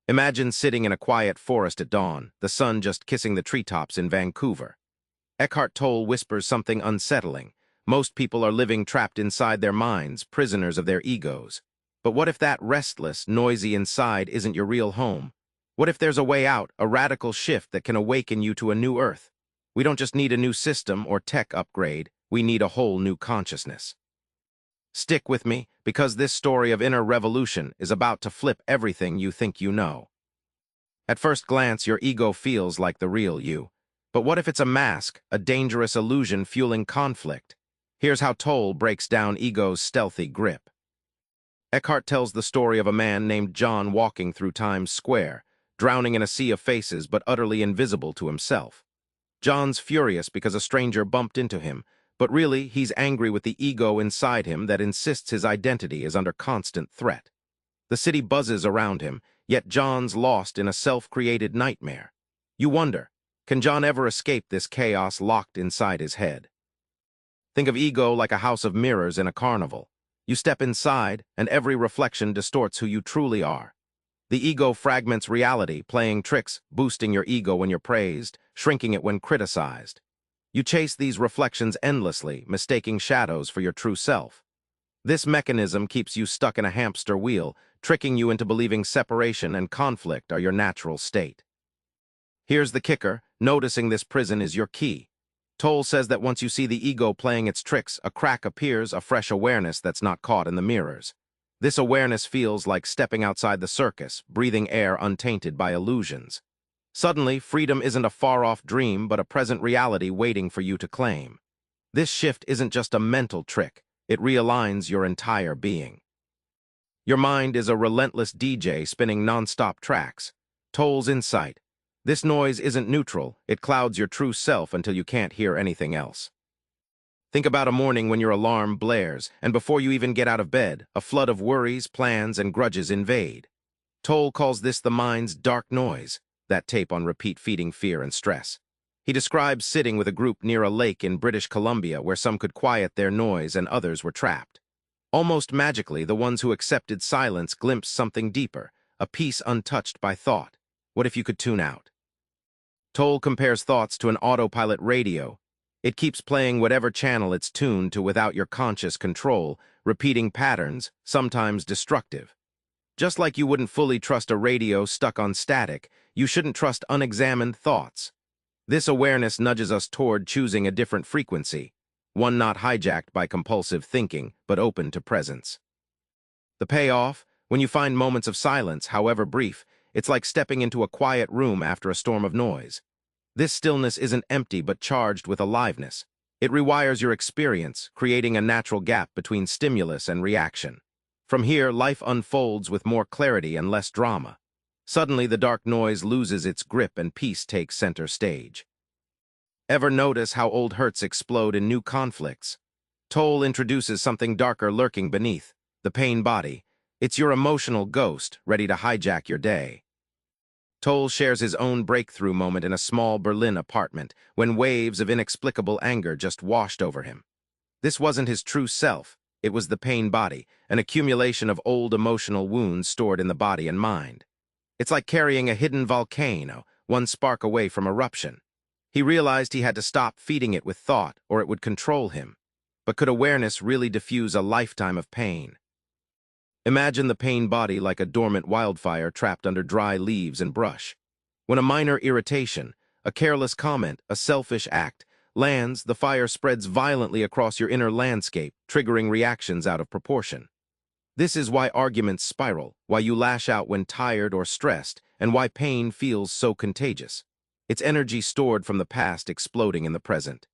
Imagine sitting in a quiet forest at dawn, the sun just kissing the treetops in Vancouver. Eckhart Tolle whispers something unsettling. Most people are living trapped inside their minds, prisoners of their egos. But what if that restless, noisy inside isn't your real home? What if there's a way out, a radical shift that can awaken you to a new earth? We don't just need a new system or tech upgrade, we need a whole new consciousness. Stick with me, because this story of inner revolution is about to flip everything you think you know. At first glance, your ego feels like the real you. But what if it's a mask, a dangerous illusion fueling conflict? Here's how Tolle breaks down ego's stealthy grip. Eckhart tells the story of a man named John walking through Times Square, drowning in a sea of faces but utterly invisible to himself. John's furious because a stranger bumped into him, but really he's angry with the ego inside him that insists his identity is under constant threat. The city buzzes around him, yet John's lost in a self-created nightmare. You wonder, can John ever escape this chaos locked inside his head? Think of ego like a house of mirrors in a carnival. You step inside, and every reflection distorts who you truly are. The ego fragments reality, playing tricks, boosting your ego when you're praised, shrinking it when criticized. You chase these reflections endlessly, mistaking shadows for your true self. This mechanism keeps you stuck in a hamster wheel, tricking you into believing separation and conflict are your natural state. Here's the kicker: noticing this prison is your key. Tolle says that once you see the ego playing its tricks, a crack appears, a fresh awareness that's not caught in the mirrors. This awareness feels like stepping outside the circus, breathing air untainted by illusions. Suddenly, freedom isn't a far-off dream, but a present reality waiting for you to claim. This shift isn't just a mental trick, it realigns your entire being. Your mind is a relentless DJ spinning non-stop tracks. Tolle's insight: this noise isn't neutral, it clouds your true self until you can't hear anything else. Think about a morning when your alarm blares, and before you even get out of bed, a flood of worries, plans, and grudges invade. Tolle calls this the mind's dark noise, that tape on repeat feeding fear and stress. He describes sitting with a group near a lake in British Columbia where some could quiet their noise and others were trapped. Almost magically, the ones who accepted silence glimpsed something deeper, a peace untouched by thought. What if you could tune out? Tolle compares thoughts to an autopilot radio. It keeps playing whatever channel it's tuned to without your conscious control, repeating patterns, sometimes destructive. Just like you wouldn't fully trust a radio stuck on static, you shouldn't trust unexamined thoughts. This awareness nudges us toward choosing a different frequency, one not hijacked by compulsive thinking, but open to presence. The payoff: when you find moments of silence, however brief, it's like stepping into a quiet room after a storm of noise. This stillness isn't empty but charged with aliveness. It rewires your experience, creating a natural gap between stimulus and reaction. From here, life unfolds with more clarity and less drama. Suddenly, the dark noise loses its grip and peace takes center stage. Ever notice how old hurts explode in new conflicts? Tolle introduces something darker lurking beneath: the pain body. It's your emotional ghost, ready to hijack your day. Tolle shares his own breakthrough moment in a small Berlin apartment, when waves of inexplicable anger just washed over him. This wasn't his true self, it was the pain body, an accumulation of old emotional wounds stored in the body and mind. It's like carrying a hidden volcano, one spark away from eruption. He realized he had to stop feeding it with thought, or it would control him. But could awareness really diffuse a lifetime of pain? Imagine the pain body like a dormant wildfire trapped under dry leaves and brush. When a minor irritation, a careless comment, a selfish act, lands, the fire spreads violently across your inner landscape, triggering reactions out of proportion. This is why arguments spiral, why you lash out when tired or stressed, and why pain feels so contagious. It's energy stored from the past exploding in the present.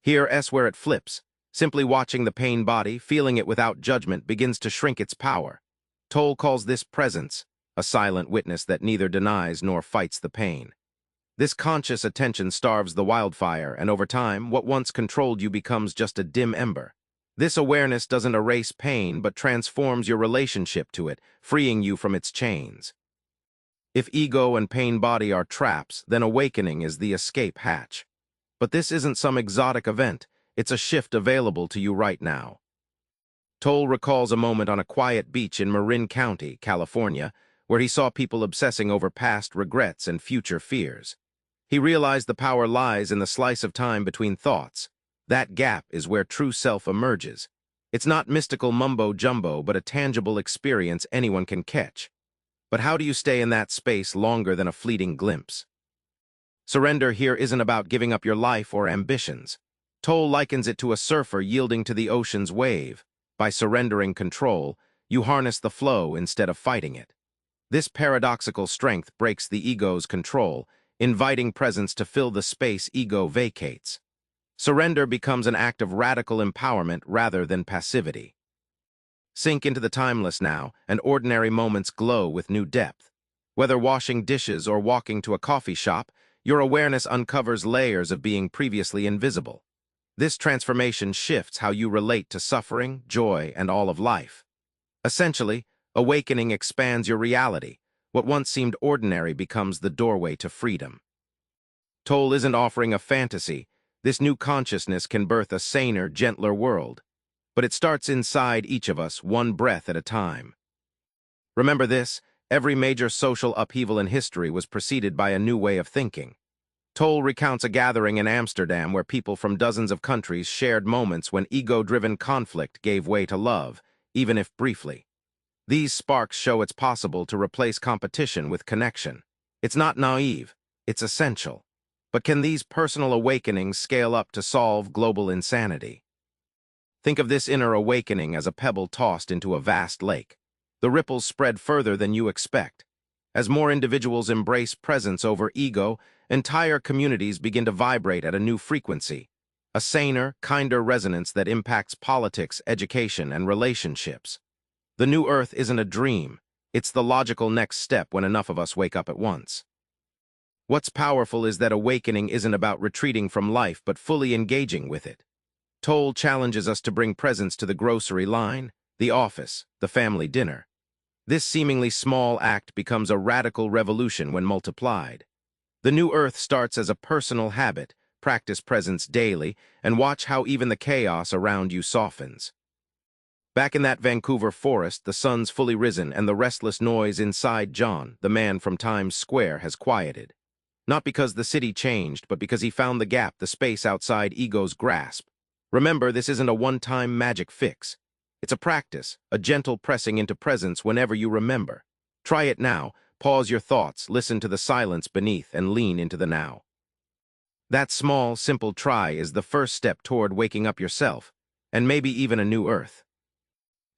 Here's where it flips. Simply watching the pain body, feeling it without judgment, begins to shrink its power. Tolle calls this presence, a silent witness that neither denies nor fights the pain. This conscious attention starves the wildfire, and over time, what once controlled you becomes just a dim ember. This awareness doesn't erase pain, but transforms your relationship to it, freeing you from its chains. If ego and pain body are traps, then awakening is the escape hatch. But this isn't some exotic event, it's a shift available to you right now. Tolle recalls a moment on a quiet beach in Marin County, California, where he saw people obsessing over past regrets and future fears. He realized the power lies in the slice of time between thoughts. That gap is where true self emerges. It's not mystical mumbo-jumbo, but a tangible experience anyone can catch. But how do you stay in that space longer than a fleeting glimpse? Surrender here isn't about giving up your life or ambitions. Tolle likens it to a surfer yielding to the ocean's wave. By surrendering control, you harness the flow instead of fighting it. This paradoxical strength breaks the ego's control, inviting presence to fill the space ego vacates. Surrender becomes an act of radical empowerment rather than passivity. Sink into the timeless now, and ordinary moments glow with new depth. Whether washing dishes or walking to a coffee shop, your awareness uncovers layers of being previously invisible. This transformation shifts how you relate to suffering, joy, and all of life. Essentially, awakening expands your reality. What once seemed ordinary becomes the doorway to freedom. Tolle isn't offering a fantasy. This new consciousness can birth a saner, gentler world. But it starts inside each of us, one breath at a time. Remember this: every major social upheaval in history was preceded by a new way of thinking. Tolle recounts a gathering in Amsterdam where people from dozens of countries shared moments when ego-driven conflict gave way to love, even if briefly. These sparks show it's possible to replace competition with connection. It's not naive, it's essential. But can these personal awakenings scale up to solve global insanity? Think of this inner awakening as a pebble tossed into a vast lake. The ripples spread further than you expect. As more individuals embrace presence over ego, entire communities begin to vibrate at a new frequency, a saner, kinder resonance that impacts politics, education, and relationships. The new Earth isn't a dream. It's the logical next step when enough of us wake up at once. What's powerful is that awakening isn't about retreating from life, but fully engaging with it. Tolle challenges us to bring presence to the grocery line, the office, the family dinner. This seemingly small act becomes a radical revolution when multiplied. The new Earth starts as a personal habit. Practice presence daily, and watch how even the chaos around you softens. Back in that Vancouver forest, the sun's fully risen, and the restless noise inside John, the man from Times Square, has quieted. Not because the city changed, but because he found the gap, the space outside ego's grasp. Remember, this isn't a one-time magic fix. It's a practice, a gentle pressing into presence whenever you remember. Try it now. Pause your thoughts, listen to the silence beneath, and lean into the now. That small, simple try is the first step toward waking up yourself, and maybe even a new Earth.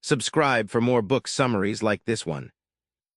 Subscribe for more book summaries like this one.